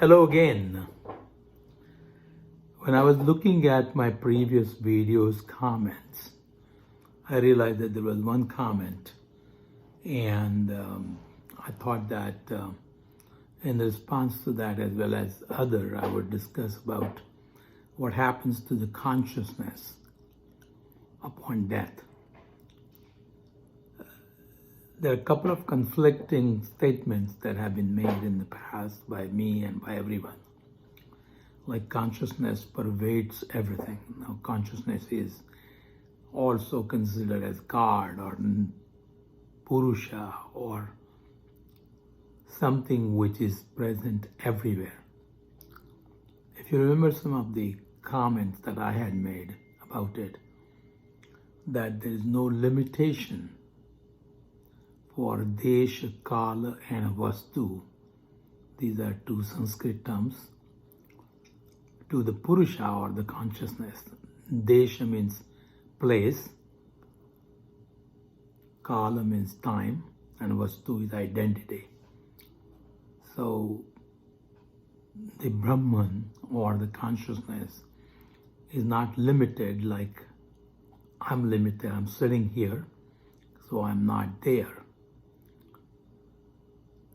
Hello again. When I was looking at my previous videos comments, I realized that there was one comment, and I thought that in response to that, as well as other, I would discuss about what happens to the consciousness upon death. There are a couple of conflicting statements that have been made in the past by me and by everyone. Like consciousness pervades everything. Now, consciousness is also considered as God or Purusha or something which is present everywhere. If you remember some of the comments that I had made about it, that there is no limitation for Desha, Kala and Vastu. These are two Sanskrit terms. To the Purusha or the consciousness. Desha means place, Kala means time, and Vastu is identity. So the Brahman or the consciousness is not limited like I'm limited, I'm sitting here, so I'm not there.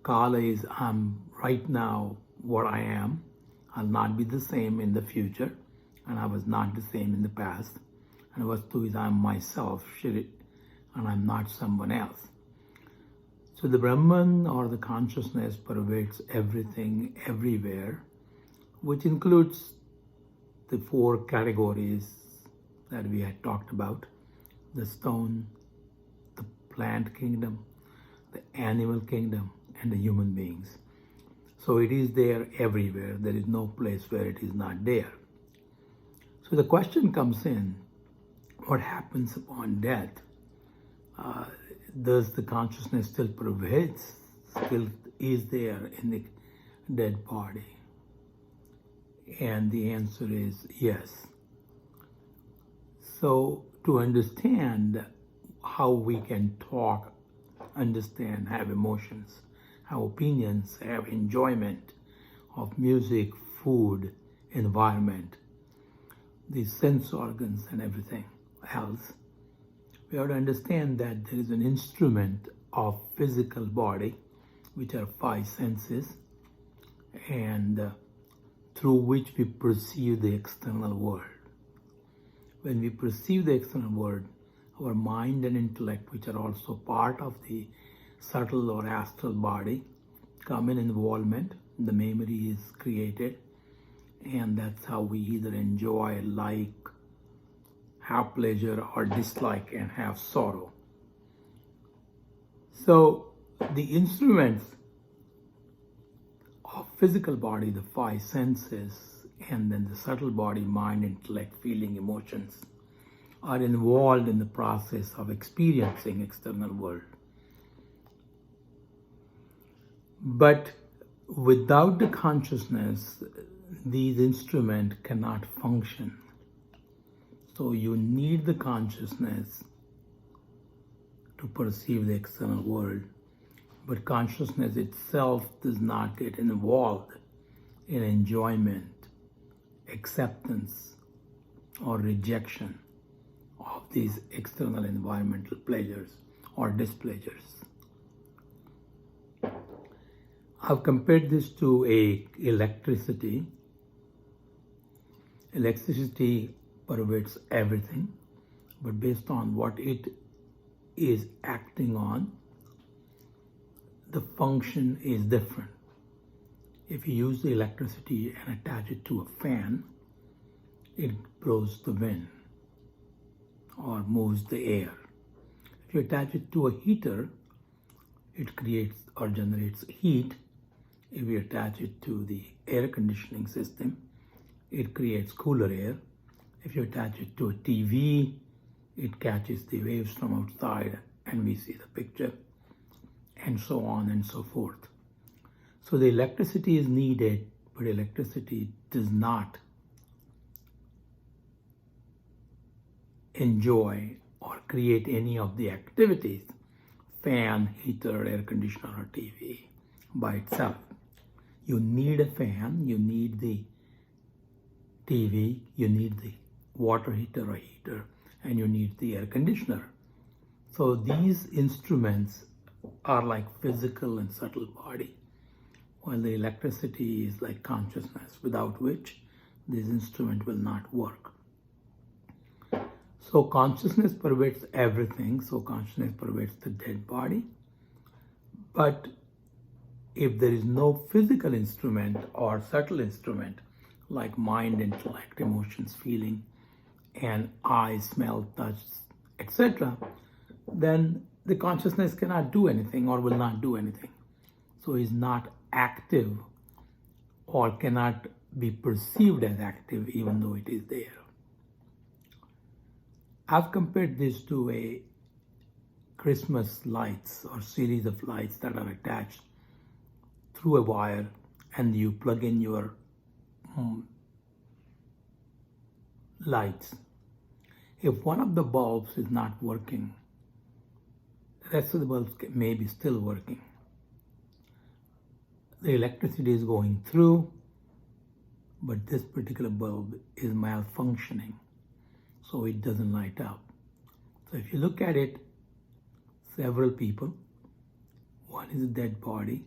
Kala is I'm right now what I am. I'll not be the same in the future, and I was not the same in the past. And Vastu is I'm myself, and I'm not someone else. So the Brahman or the consciousness pervades everything, everywhere, which includes the four categories that we had talked about: the stone, the plant kingdom, the animal kingdom, and the human beings. So it is there everywhere. There is no place where it is not there. So the question comes in, what happens upon death? Does the consciousness still prevail? Still is there in the dead body? And the answer is yes. So to understand how we can talk, understand, have emotions, have opinions, have enjoyment of music, food, environment, the sense organs and everything else, we have to understand that there is an instrument of physical body, which are five senses, and through which we perceive the external world. When we perceive the external world, our mind and intellect, which are also part of the subtle or astral body, come in involvement. The memory is created, and that's how we either enjoy, like, have pleasure, or dislike and have sorrow. So the instruments of physical body, the five senses, and then the subtle body, mind, intellect, feeling, emotions, are involved in the process of experiencing external world. But without the consciousness, these instruments cannot function. So you need the consciousness to perceive the external world, but consciousness itself does not get involved in enjoyment, acceptance, or rejection of these external environmental pleasures or displeasures. I've compared this to electricity. Electricity pervades everything, but based on what it is acting on, the function is different. If you use the electricity and attach it to a fan, it blows the wind or moves the air. If you attach it to a heater, it creates or generates heat. If you attach it to the air conditioning system, it creates cooler air. If you attach it to a TV, it catches the waves from outside and we see the picture, and so on and so forth. So the electricity is needed, but electricity does not enjoy or create any of the activities, fan, heater, air conditioner, or TV, by itself. You need a fan, you need the TV, you need the water heater or heater, and you need the air conditioner. So these instruments are like physical and subtle body, while the electricity is like consciousness, without which this instrument will not work. So consciousness pervades everything, so consciousness pervades the dead body. But if there is no physical instrument or subtle instrument, like mind, intellect, emotions, feeling, and eye, smell, touch, etc., then the consciousness cannot do anything or will not do anything. So it's not active or cannot be perceived as active even though it is there. I've compared this to a Christmas lights or series of lights that are attached through a wire, and you plug in your lights. If one of the bulbs is not working, the rest of the bulbs may be still working. The electricity is going through, but this particular bulb is malfunctioning, so it doesn't light up. So if you look at it, several people, one is a dead body,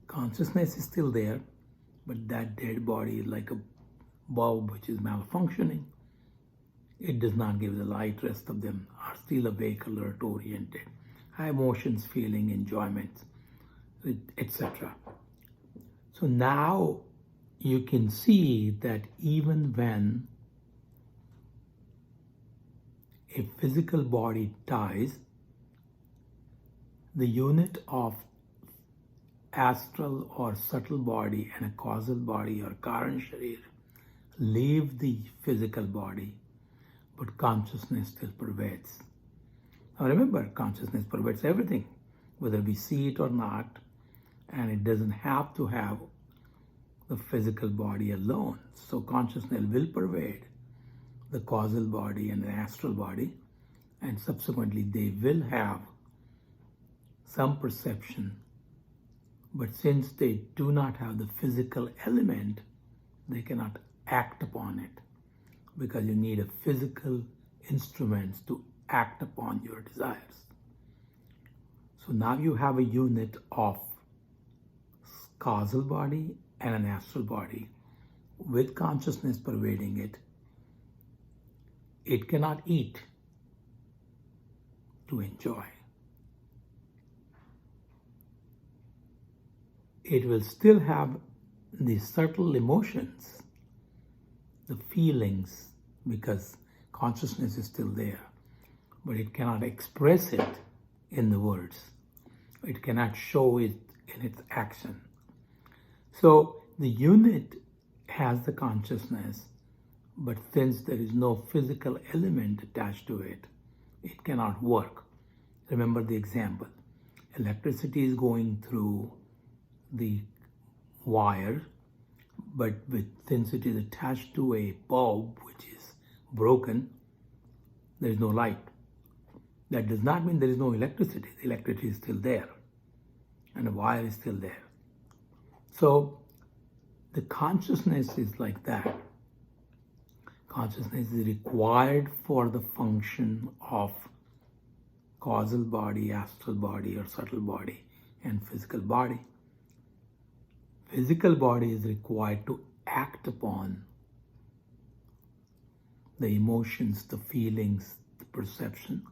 consciousness is still there, but that dead body is like a bulb which is malfunctioning. It does not give the light. Rest of them are still awake, alert, oriented, have emotions, feeling, enjoyment, etc. So now you can see that even when a physical body dies, the unit of astral or subtle body and a causal body or karan sharir leave the physical body, but consciousness still pervades. Now remember, consciousness pervades everything, whether we see it or not, and it doesn't have to have the physical body alone. So consciousness will pervade the causal body and the astral body, and subsequently they will have some perception. But since they do not have the physical element, they cannot act upon it, because you need a physical instruments to act upon your desires. So now you have a unit of causal body and an astral body with consciousness pervading it. It cannot eat to enjoy. It will still have the subtle emotions, the feelings, because consciousness is still there, but it cannot express it in the words. It cannot show it in its action. So the unit has the consciousness, but since there is no physical element attached to it, it cannot work. Remember the example. Electricity is going through the wire, but since it is attached to a bulb which is broken, there is no light. That does not mean there is no electricity. The electricity is still there, and the wire is still there. So the consciousness is like that. Consciousness is required for the function of causal body, astral body, or subtle body, and physical body. Physical body is required to act upon the emotions, the feelings, the perception.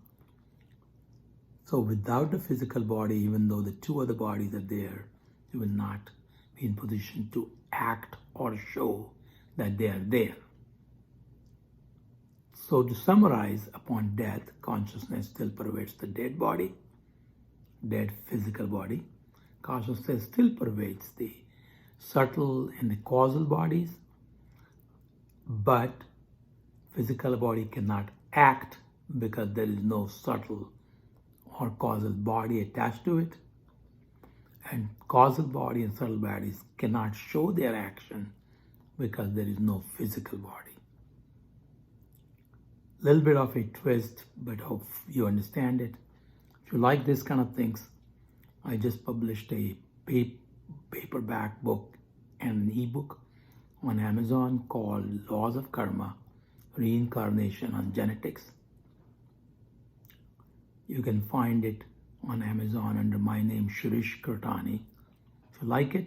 So without the physical body, even though the two other bodies are there, they will not be in position to act or show that they are there. So to summarize, upon death, consciousness still pervades the dead body, dead physical body. Consciousness still pervades the subtle and the causal bodies, but physical body cannot act because there is no subtle or causal body attached to it, and causal body and subtle bodies cannot show their action because there is no physical body. Little bit of a twist, but hope you understand it. If you like this kind of things, I just published a paperback book and an ebook on Amazon called Laws of Karma, Reincarnation and Genetics. You can find it on Amazon under my name, Shirish Kirtani. If you like it,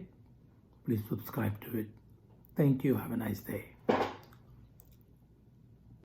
please subscribe to it. Thank you. Have a nice day.